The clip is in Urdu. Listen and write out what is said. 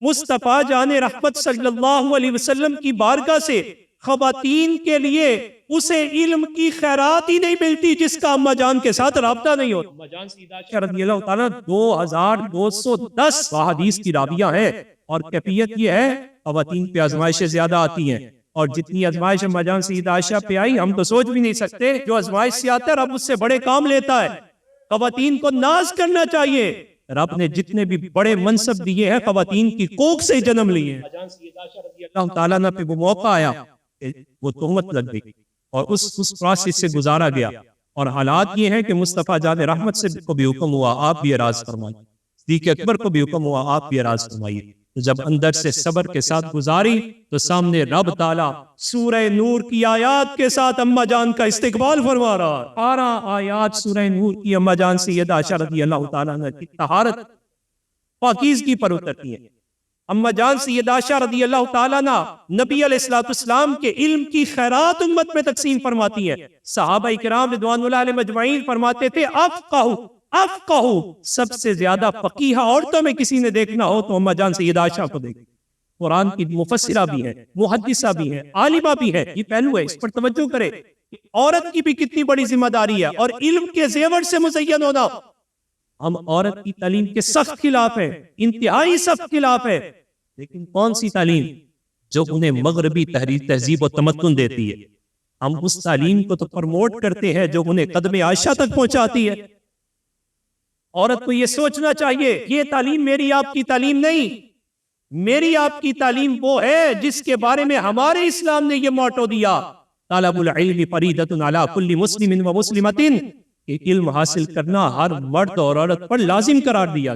مصطفیٰ جان رحمت صلی اللہ علیہ وسلم کی بارگاہ سے خواتین کے لیے اسے علم کی خیرات ہی نہیں ملتی جس کا اماں جان کے ساتھ رابطہ نہیں ہوتا۔ اماں جان سیدہ عائشہ رضی اللہ تعالیٰ 2210 احادیث کی راویہ ہیں، اور کیفیت یہ ہے خواتین پہ آزمائشیں زیادہ آتی ہیں، اور جتنی آزمائش اماں جان سیدہ عائشہ پہ آئی ہم تو سوچ بھی نہیں سکتے۔ جو آزمائش سے آتا ہے رب اس سے بڑے کام لیتا ہے۔ خواتین کو ناز کرنا چاہیے، رب نے جتنے بھی بڑے منصب دیے ہیں خواتین کی کوکھ سے جنم لیے ہیں۔ اماں جان سیدہ عائشہ رضی اللہ تعالیٰ عنہ پہ وہ موقع آیا کہ وہ تہمت لگ گئی اور اس پروسیس سے گزارا گیا، اور حالات یہ ہیں کہ مصطفیٰ جان رحمت سے کو بھی حکم ہوا آپ بھی اعراض فرمائیے، صدیق اکبر کو بھی حکم ہوا آپ بھی اعراض فرمائیے۔ جب اندر سے صبر کے ساتھ گزاری تو سامنے رب تعالیٰ سورہ نور کی آیات کے ساتھ اماں جان کا استقبال فرما رہا ہے۔ 12 آیات سورہ نور کی اماں جان سیدہ عائشہ رضی اللہ تعالیٰ عنہ کی طہارت پاکیزگی پر اترتی ہیں۔ اماں جان سیدہ عائشہ رضی اللہ تعالیٰ عنہ نبی علیہ السلام کے علم کی خیرات امت میں تقسیم فرماتی ہیں۔ صحابہ کرام رضوان اللہ علیہ مجمعین فرماتے تھے افقہ سب سے زیادہ فقیہ عورتوں میں کسی نے دیکھنا ہو تو اماں جان سیدہ عائشہ کو دیکھیں۔ قرآن کی مفسرہ بھی ہیں، محدثہ بھی ہیں، عالمہ بھی ہیں، یہ پہلو ہے، اس پر توجہ کرے کہ عورت کی بھی کتنی بڑی ذمہ داری ہے، اور علم کے زیور سے مزین ہونا۔ ہم عورت کی تعلیم کے سخت خلاف ہیں، انتہائی سخت خلاف ہے، لیکن کون سی تعلیم؟ جو انہیں مغربی تہذیب و تمدن دیتی ہے۔ ہم اس تعلیم کو تو پروموٹ کرتے ہیں جو انہیں قدم عائشہ تک پہنچاتی ہے۔ عورت کو یہ سوچنا چاہیے یہ تعلیم میری آپ کی تعلیم نہیں، میری آپ کی تعلیم وہ ہے جس کے بارے میں ہمارے اسلام نے یہ موٹو دیا، طلب العلم فریضۃ علی کل مسلم و مسلمۃ، کہ علم حاصل کرنا ہر مرد اور عورت پر لازم قرار دیا۔